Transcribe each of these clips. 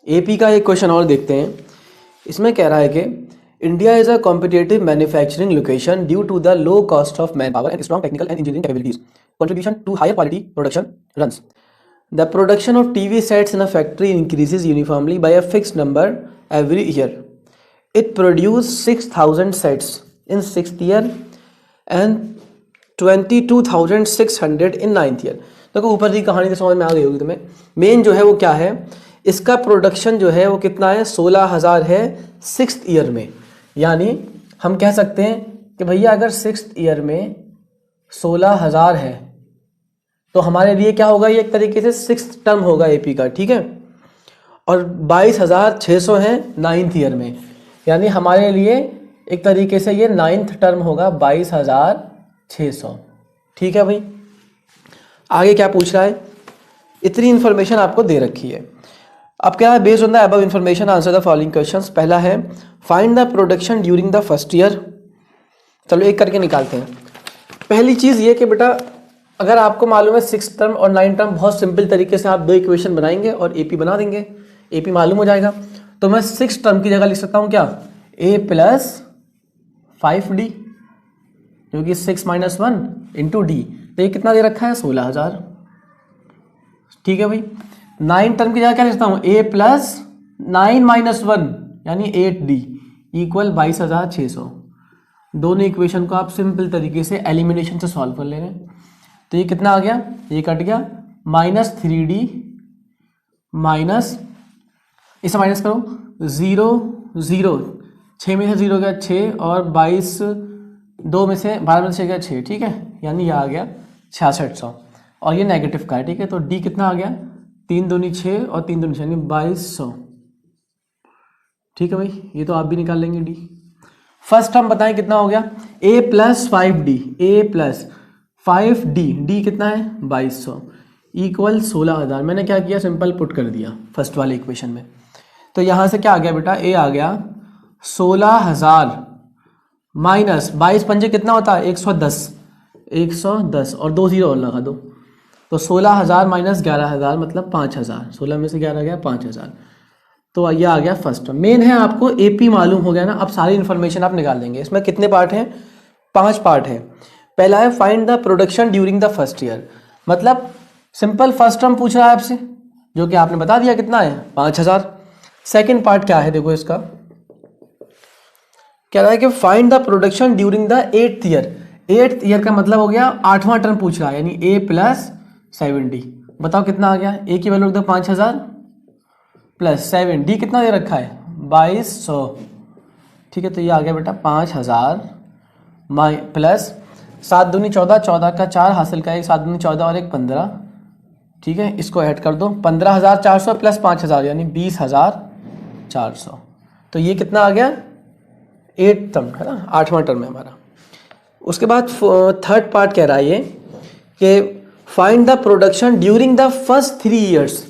AP का एक question और देखते हैं। इसमें कह रहा है कि India is a competitive manufacturing location due to the low cost of manpower and strong technical and engineering capabilities contribution to higher quality production runs. The production of TV sets in a factory increases uniformly by a fixed number every year. It produced 6,000 sets in 6th year and 22,600 in 9th year. देखो ऊपर की कहानी तो समझ में आ गई होगी तुम्हें। मेन जो है वो क्या है, इसका प्रोडक्शन जो है वो कितना है, 16,000 है 6th ईयर में। यानी हम कह सकते हैं कि भैया अगर 6th ईयर में 16,000 है तो हमारे लिए क्या होगा, ये एक तरीके से 6th टर्म होगा एपी का, ठीक है। और 22,600 है 9th ईयर में, यानी हमारे लिए एक तरीके से ये 9th टर्म होगा 22,600, ठीक है भाई। आगे क्या पूछ रहा है, इतनी इन्फॉर्मेशन आपको दे रखी है। अब क्या है, based on the above information answer the following questions. पहला है find the production during the first year. चलो एक करके निकालते हैं। पहली चीज़ ये कि बेटा अगर आपको मालूम है 6th टर्म और 9th टर्म, बहुत सिंपल तरीके से आप दो इक्वेशन बनाएंगे और एपी बना देंगे, एपी मालूम हो जाएगा। तो मैं 6th टर्म की जगह लिख सकता हूँ क्या, a + 5d, जो कि 6 - 1 × d। तो ये कितना दे रखा है, 16,000, ठीक है भाई। 9th टर्म की जगह क्या लिखता हूँ, a + 9 - 1 यानी 8d = 22,600। दोनों इक्वेशन को आप सिंपल तरीके से एलिमिनेशन से सॉल्व कर ले रहे हैं। तो ये कितना आ गया, ये कट गया, -3d माइनस, इसे माइनस करो, 0 0, 6 में से 0 गया 6 और 22, 2 में से 12 में से 6 गया 6, ठीक है। यानी ये आ गया 6600 और ये नेगेटिव का है, ठीक है। तो d कितना आ गया, 3 दूनी 6 और 3 दूनी 6 यानी 2200, ठीक है भाई। ये तो आप भी निकाल लेंगे d। फर्स्ट हम बताएं कितना हो गया, a + 5d, a + 5d, d कितना है 2200 = 16,000। मैंने क्या किया, सिंपल पुट कर दिया फर्स्ट वाले इक्वेशन में। तो यहाँ से क्या आ गया बेटा, a आ गया 16,000 माइनस 22 पंजे कितना होता है, 110, 110 और 2 0 और लगा दो। तो 16,000 माइनस 11,000 मतलब 5,000, 16 में से 11 गया 5,000। तो ये आ गया फर्स्ट। मेन है आपको एपी मालूम हो गया ना, अब सारी इन्फॉर्मेशन आप निकाल देंगे। इसमें कितने पार्ट हैं, 5 पार्ट हैं। पहला है find the production during the first year, मतलब सिंपल फर्स्ट टर्म पूछ रहा है आपसे, जो कि आपने बता दिया कितना है, 5,000। सेकेंड पार्ट क्या है, देखो इसका कह रहा है कि find the production during the 8th year. 8th year का मतलब हो गया 8वां टर्म पूछ रहा है, यानी a + 7d। बताओ कितना आ गया, a की वैल्यू रख दो 5,000 + 7d कितना दे रखा है, 2200, ठीक है। तो ये आ गया बेटा 5,000 प्लस 7 दूनी 14, 14 का 4 हासिल का 1, 7 दूनी 14 और 1 15, ठीक है। इसको ऐड कर दो, 15,400 + 5,000 यानी 20,400। तो ये कितना आ गया, 8th टर्म है ना, 8वां टर्म है हमारा। उसके बाद थर्ड पार्ट कह रहा है ये कि find the production during the first 3 years.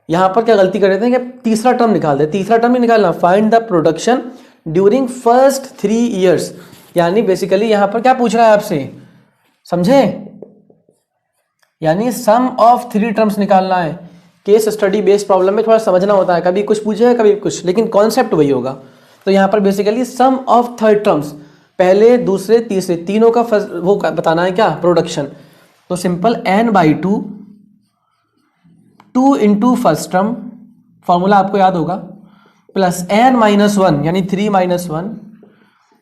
यहाँ पर क्या गलती कर रहे थे कि तीसरा टर्म निकाल दे, तीसरा टर्म ही निकालना। Find the production during first 3 years, यानी बेसिकली यहाँ पर क्या पूछ रहा है आपसे, समझे, यानी सम ऑफ 3 टर्म्स निकालना है। केस स्टडी बेस्ड प्रॉब्लम में थोड़ा समझना होता है, कभी कुछ पूछे कभी कुछ, लेकिन कॉन्सेप्ट वही होगा। तो यहाँ पर बेसिकली सम ऑफ 3 टर्म्स, पहले दूसरे तीसरे तीनों का वो बताना है क्या, प्रोडक्शन। तो simple n/2 2 × first term, formula आपको याद होगा, प्लस n - 1 यानी 3 - 1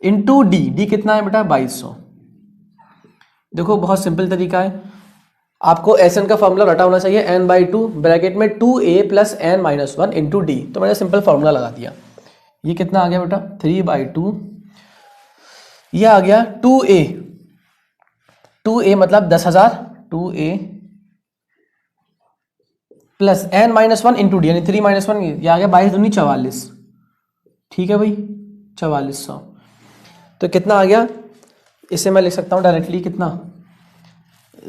× d कितना है बेटा, 2200। देखो बहुत सिंपल तरीका है, आपको SN का फॉर्मूला रटा होना चाहिए, n/2 ब्रैकेट में 2a + n - 1 × d। तो मैंने सिंपल फॉर्मूला लगा दिया। ये कितना आ गया बेटा, 3/2, ये आ गया 2a, 2a मतलब 10,000, 2a प्लस n - 1 × d यानी 3 - 1, ये आ गया 22 दूनी 44, ठीक है भाई, 4400। तो कितना आ गया, इसे मैं लिख सकता हूँ डायरेक्टली कितना,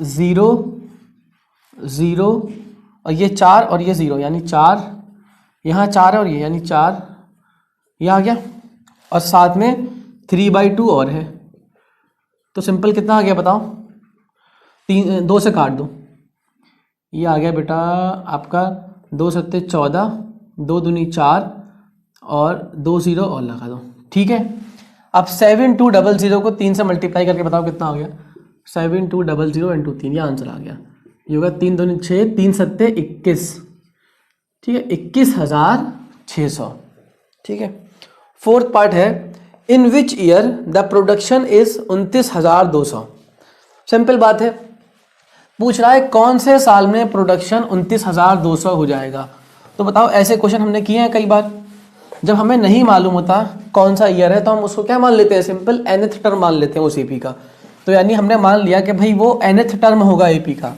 0 0 और ये 4 और ये 0 यानी 4, यहाँ 4 है और ये यानी 4, ये आ गया, और साथ में 3/2 और है। तो सिंपल कितना आ गया बताओ, 2 से काट दो, ये आ गया बेटा आपका 2 × 7 = 14, 2 दूनी 4 और 2 0 और लगा दो, ठीक है। अब 7200 को 3 से मल्टीप्लाई करके बताओ कितना हो गया। 7200 इंटू 3, ये आंसर आ गया। ये होगा 3 दूनी 6, 3 सत्ते 21, ठीक है, 21,600, ठीक है। फोर्थ पार्ट है, in which year the production is 29,200। Simple बात है, पूछ रहा है कौन से साल में प्रोडक्शन 29,200 हो जाएगा। तो बताओ, ऐसे क्वेश्चन हमने किए हैं कई बार। जब हमें नहीं मालूम होता कौन सा ईयर है तो हम उसको क्या मान लेते हैं, सिंपल nth टर्म मान लेते हैं उस एपी का। तो यानी हमने मान लिया कि भाई वो nth टर्म होगा एपी का,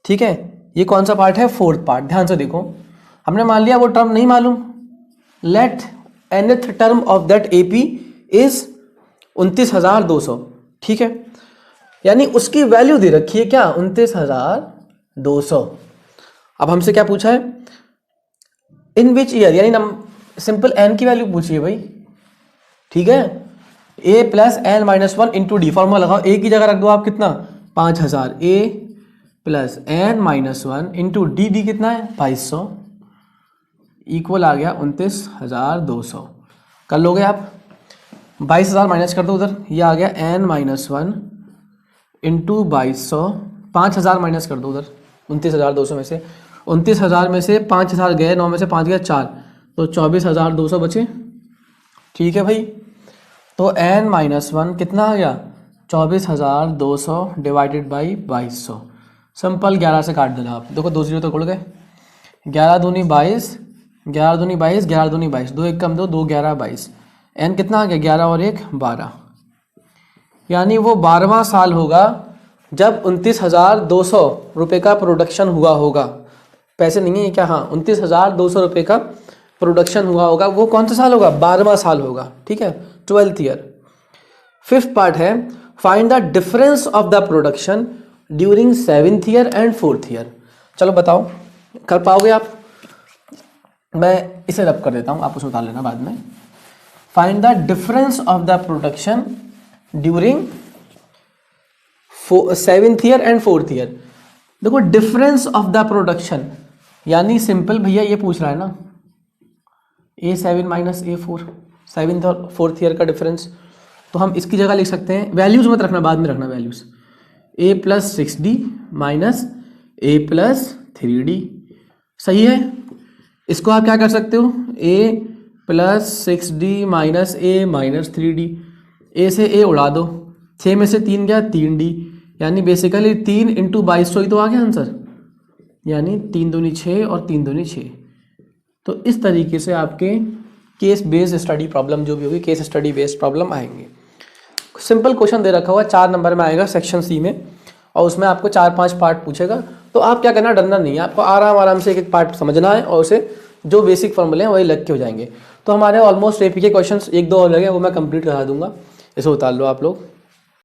ठीक है। ये कौन सा पार्ट है, फोर्थ पार्ट। ध्यान से देखो, हमने मान लिया वो टर्म नहीं मालूम, let nth term of that AP is 29,200, ठीक है। यानी उसकी वैल्यू दे रखी है क्या, 29,200। अब हमसे क्या पूछा है, इन विच ईयर, यानी सिंपल n की वैल्यू पूछिए भाई, ठीक है। a plus n minus 1 into D, formula लगाओ। a की जगह रख दो आप कितना, 5,000, a plus n minus 1 into D, D कितना है 2200, इक्वल आ गया 29,200। कर लोगे आप, 22,000 माइनस कर दो उधर, ये आ गया n माइनस 1 इंटू 2200, 5,000 माइनस कर दो उधर 29,200 में से। 29,000 में से 5,000 गए, 9 में से 5 गया 4, तो 24,200 बचे, ठीक है भाई। तो n माइनस 1 कितना आ गया, 24,200 डिवाइडेड बाई 2200। सिंपल 11 से काट देना आप, देखो 2 0 तो उड़ गए। 11 दूनी 22, 11 दूनी 22, 11 दूनी 22, 2 1 कम 2, 2 11 22। n कितना आ गया, 11 और 1 12। यानी वो 12वां साल होगा जब 29,200 रुपये का प्रोडक्शन हुआ होगा। पैसे नहीं है क्या, हाँ, 29,200 रुपये का प्रोडक्शन हुआ होगा। वो कौन सा साल होगा, 12वां साल होगा, ठीक है, 12th ईयर। फिफ्थ पार्ट है, find the difference of the production during 7th year and 4th year. चलो बताओ, कर पाओगे आप? मैं इसे रब कर देता हूँ, आप उसे उतार लेना बाद में। Find the difference of the production during 7th year and 4th year. देखो, डिफरेंस ऑफ द प्रोडक्शन यानी सिंपल भैया ये पूछ रहा है ना, A7 माइनस A4, 7th और 4th ईयर का डिफरेंस। तो हम इसकी जगह लिख सकते हैं, वैल्यूज मत रखना, बाद में रखना values. A plus 6D minus A plus 3D, सही है। इसको आप क्या कर सकते हो, A plus 6D minus A minus 3D। A से A उड़ा दो, 6 में से 3 गया 3D, यानी बेसिकली 3 इंटू 2200 ही तो आ गया आंसर, यानी 3 दूनी 6 और 3 दूनी 6। तो इस तरीके से आपके केस बेस्ड स्टडी प्रॉब्लम जो भी होगी, केस स्टडी बेस्ड प्रॉब्लम आएंगे। सिंपल क्वेश्चन दे रखा हुआ 4 नंबर में आएगा सेक्शन सी में, और उसमें आपको 4-5 पार्ट पूछेगा। तो आप क्या करना, डरना नहीं है, आपको आराम से एक एक पार्ट समझना है, और उसे जो बेसिक फॉर्मूले हैं वही लग के हो जाएंगे। तो हमारे ऑलमोस्ट एपी के क्वेश्चन 1-2 और लगे, वो मैं कंप्लीट करा दूंगा। इसे उतार लो आप लोग।